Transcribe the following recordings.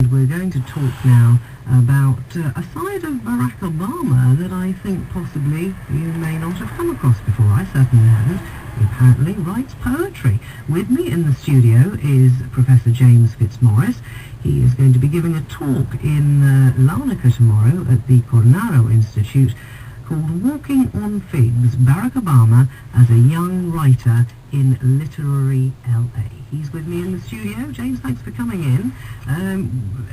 and we're going to talk now about a side of Barack Obama that I think possibly you may not have come across before. I certainly haven't. He apparently writes poetry. With me in the studio is Professor James Fitzmaurice. He is going to be giving a talk in Larnaca tomorrow at the Cornaro Institute called Walking on Figs, Barack Obama as a Young Writer in Literary LA. He's with me in the studio. James, thanks for coming in.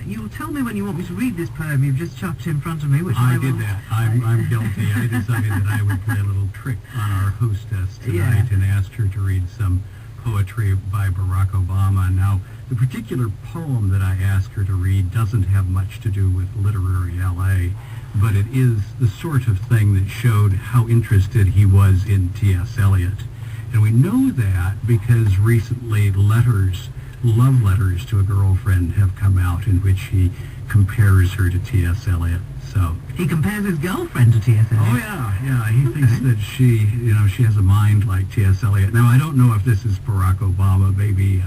You'll tell me when you want me to read this poem you've just chucked in front of me, which I did that. I'm guilty. I decided that I would play a little trick on our hostess tonight and asked her to read some poetry by Barack Obama. Now, the particular poem that I asked her to read doesn't have much to do with literary LA, but it is the sort of thing that showed how interested he was in T.S. Eliot. And we know that because recently love letters to a girlfriend have come out in which he compares her to T.S. Eliot. So he compares his girlfriend to T.S. Eliot? Oh, yeah. He thinks that she has a mind like T.S. Eliot. Now, I don't know if this is Barack Obama maybe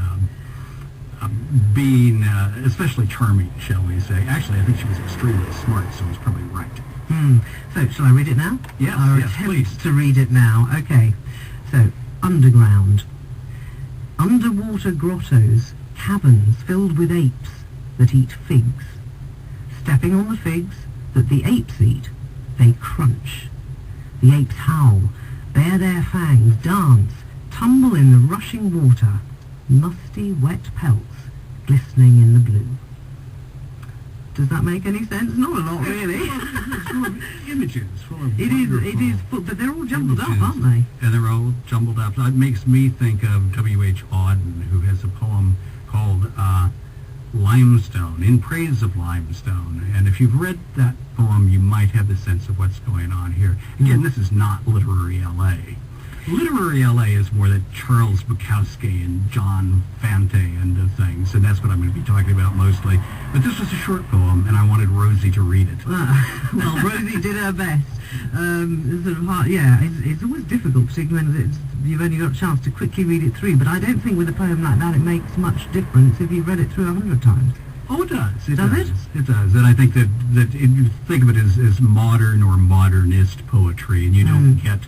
being especially charming, shall we say. Actually, I think she was extremely smart, so he's probably right. So, shall I read it now? Yes, please. To read it now. Okay. So, underground. Underwater grottos, caverns filled with apes that eat figs. Stepping on the figs that the apes eat, they crunch. The apes howl, bare their fangs, dance, tumble in the rushing water, musty, wet pelts glistening in the blue. Does that make any sense? Not a lot, really. It's full of images, full of It is, but they're all jumbled up, aren't they? And they're all jumbled up. That makes me think of W.H. Auden, who has a poem called Limestone, in praise of limestone. And if you've read that poem, you might have the sense of what's going on here. Again, this is not literary L.A. Literary L.A. is more the Charles Bukowski and John Fante end of things, and that's what I'm going to be talking about mostly. But this was a short poem, and I wanted Rosie to read it. Well, Rosie did her best. Sort of hard, it's always difficult, particularly when you've only got a chance to quickly read it through, but I don't think with a poem like that it makes much difference if you've read it through 100 times. Oh, it does. It does. And I think that you think of it as modern or modernist poetry, and you don't get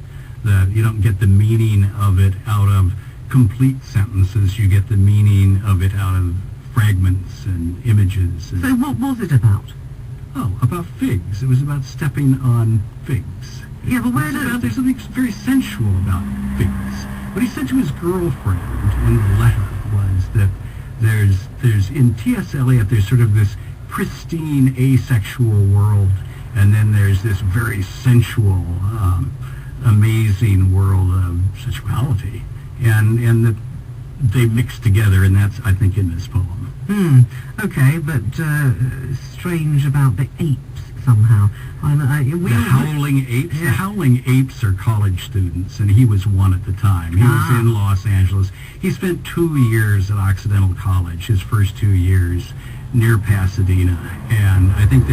the meaning of it out of complete sentences. You get the meaning of it out of fragments and images. So what was it about? Oh, about figs. It was about stepping on figs. Yeah, but there's something very sensual about figs. What he said to his girlfriend in the letter was that there's in T.S. Eliot, there's sort of this pristine asexual world, and then there's this very sensual, amazing world of sexuality, and that they mix together, and that's, I think, in this poem. Okay, but strange about the apes somehow. The howling apes? Yeah. The howling apes are college students, and he was one at the time. He was in Los Angeles. He spent 2 years at Occidental College, his first 2 years, near Pasadena, and I think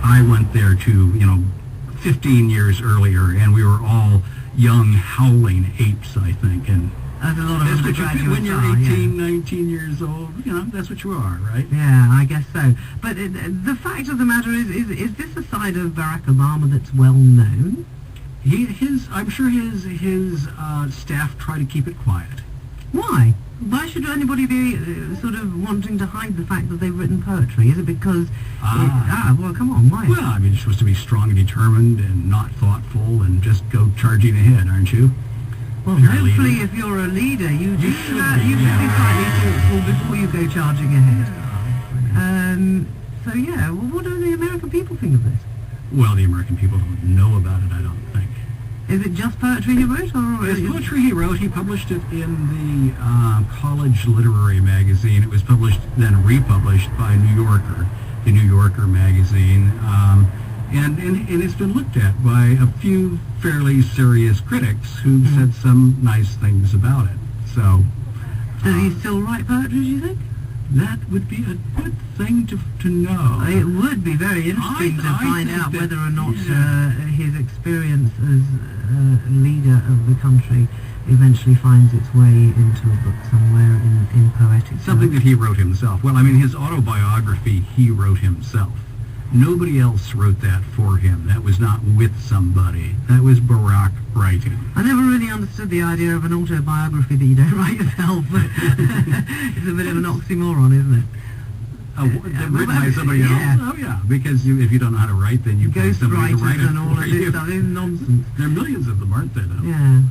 I went there 15 years earlier, and we were all young howling apes, I think, and that's a lot of undergraduates when you're 18, 19 years old, that's what you are, right? Yeah, I guess so. But the fact of the matter is this a side of Barack Obama that's well known? I'm sure his staff try to keep it quiet. Why? Why should anybody be sort of wanting to hide the fact that they've written poetry? Is it because... well, come on, why? Well, I mean, you're supposed to be strong and determined and not thoughtful and just go charging ahead, aren't you? Well, hopefully, if you're a leader, you should be slightly thoughtful before you go charging ahead. What do the American people think of this? Well, the American people don't know about it, I don't think. Is it just poetry he wrote? It's poetry he wrote. He published it in the college literary magazine. It was published, then republished by the New Yorker magazine. And it's been looked at by a few fairly serious critics who've said some nice things about it. So, does he still write poetry, do you think? That would be a good thing to know. It would be very interesting to find out whether or not his experience as leader of the country eventually finds its way into a book somewhere in poetic. Something that he wrote himself. Well, I mean, his autobiography he wrote himself. Nobody else wrote that for him. That was not with somebody. That was Barack writing. I never really understood the idea of an autobiography that you don't write yourself. It's a bit of an oxymoron, isn't it? Written by somebody else? Oh, yeah. Because if you don't know how to write, then you pay somebody to write it and all of this stuff is nonsense. There are millions of them, aren't there, though? Yeah.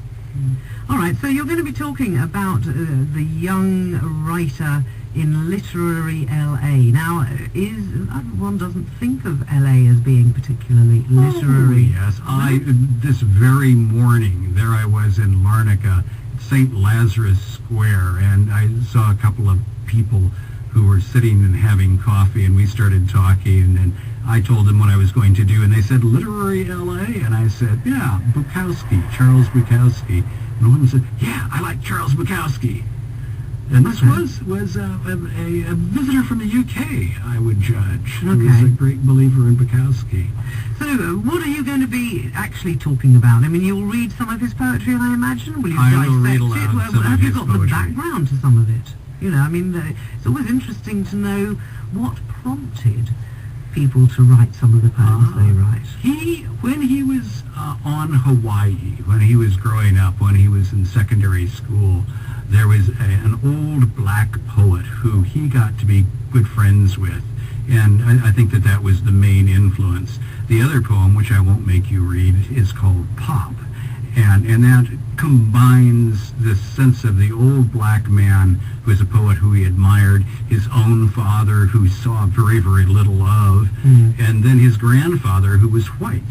All right, so you're going to be talking about the young writer in literary LA. Now, one doesn't think of LA as being particularly literary. Oh, yes. This very morning, there I was in Larnaca, St. Lazarus Square, and I saw a couple of people who were sitting and having coffee, and we started talking, and I told them what I was going to do, and they said, literary LA? And I said, yeah, Bukowski, Charles Bukowski. And one of them said, yeah, I like Charles Bukowski. And this was a visitor from the UK, I would judge, who was a great believer in Bukowski. So, what are you going to be actually talking about? I mean, you'll read some of his poetry, I imagine? Will you I will read aloud some of his poetry. Have you got the background to some of it? You know, I mean, it's always interesting to know what prompted people to write some of the poems they write. When he was on Hawaii, when he was growing up, when he was in secondary school, there was an old black poet who he got to be good friends with, and I think that was the main influence. The other poem, which I won't make you read, is called Pop, and that combines the sense of the old black man who was a poet who he admired, his own father who saw very, very little of, and then his grandfather who was white.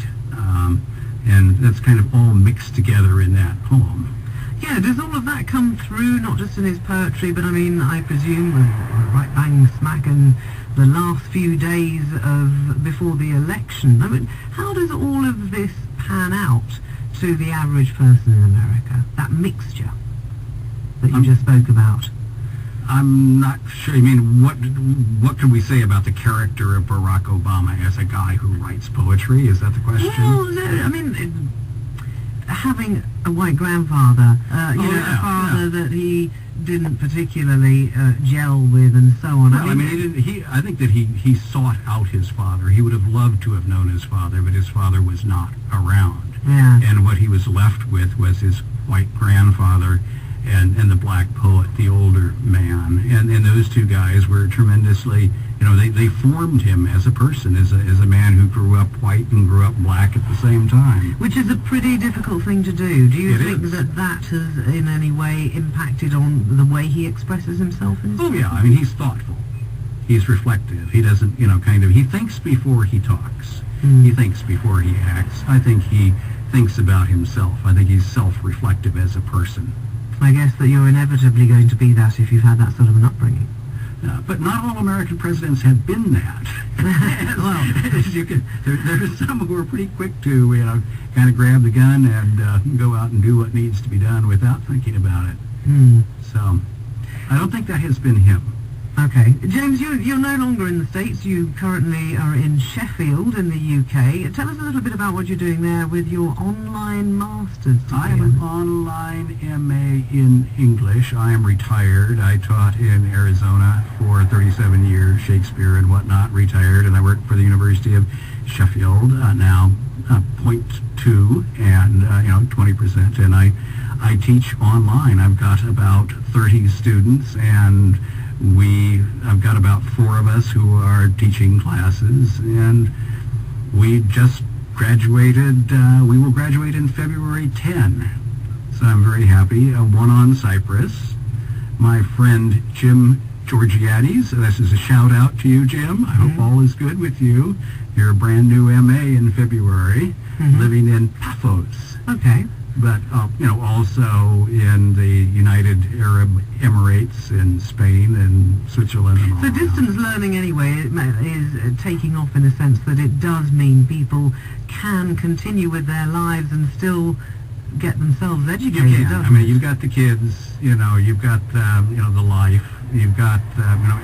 And that's kind of all mixed together in that poem. Yeah, does all of that come through, not just in his poetry, but I mean, I presume, right bang smack in the last few days before the election? I mean, how does all of this pan out to the average person in America, that mixture that you just spoke about? I'm not sure. I mean, what can we say about the character of Barack Obama as a guy who writes poetry? Is that the question? Well, no, I mean, having a white grandfather, a father that he didn't particularly gel with and so on. Well, I think that he sought out his father. He would have loved to have known his father, but his father was not around. Yeah. And what he was left with was his white grandfather and the black poet, the older man. And those two guys were tremendously, they formed him as a person, as a man who grew up white and grew up black at the same time. Which is a pretty difficult thing to do. Do you think that has in any way impacted on the way he expresses himself in his poetry? Yeah, I mean, he's thoughtful. He's reflective. He doesn't, he thinks before he talks. He thinks before he acts. I think he thinks about himself. I think he's self-reflective as a person. I guess that you're inevitably going to be that if you've had that sort of an upbringing. But not all American presidents have been that. There's some who are pretty quick to, kind of grab the gun and go out and do what needs to be done without thinking about it. So, I don't think that has been him. Okay. James, you're no longer in the States. You currently are in Sheffield in the UK. Tell us a little bit about what you're doing there with your online master's degree. I have an online MA in English. I am retired. I taught in Arizona for 37 years, Shakespeare and whatnot, retired, and I work for the University of Sheffield, now 0.2 and 20%, and I teach online. I've got about 30 students, and I've got about 4 of us who are teaching classes, and we just graduated. We will graduate in February 10, so I'm very happy. One on Cyprus. My friend Jim Georgiades, this is a shout out to you, Jim. I hope all is good with you. You're a brand new MA in February, living in Paphos. Okay. But, also in the United Arab Emirates and Spain and Switzerland and all that. So distance learning, anyway, is taking off in a sense that it does mean people can continue with their lives and still get themselves educated. You can. I mean, you've got the kids, you've got, the life, you've got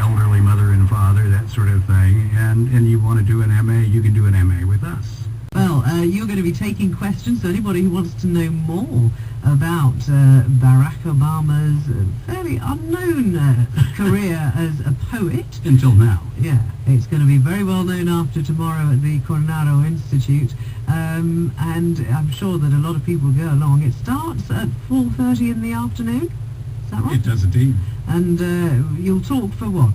elderly mother and father, that sort of thing, and you want to do an MA, you can do an MA with us. Well, you're going to be taking questions, so anybody who wants to know more about Barack Obama's fairly unknown career as a poet. Until now. Yeah, it's going to be very well known after tomorrow at the Cornaro Institute, and I'm sure that a lot of people go along. It starts at 4:30 in the afternoon, is that right? It does indeed. And you'll talk for what?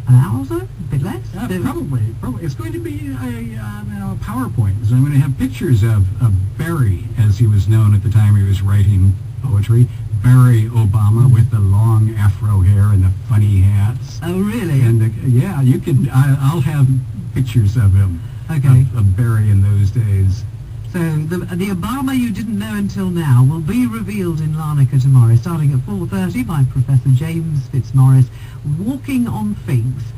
An hour or so? A bit less? Probably. It's going to be a PowerPoint. So I'm going to have pictures of Barry, as he was known at the time he was writing poetry. Barry Obama with the long afro hair and the funny hats. Oh, really? And you can. I'll have pictures of him. Okay. Of Barry in those days. So the Obama you didn't know until now will be revealed in Larnaca tomorrow, starting at 4:30 by Professor James Fitzmaurice, walking on figs.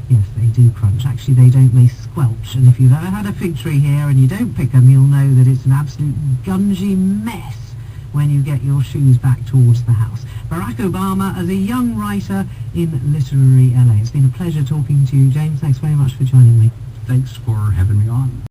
Yes, they do crunch. Actually, they don't. They squelch. And if you've ever had a fig tree here and you don't pick them, you'll know that it's an absolute gungy mess when you get your shoes back towards the house. Barack Obama as a young writer in literary LA. It's been a pleasure talking to you, James. Thanks very much for joining me. Thanks for having me on.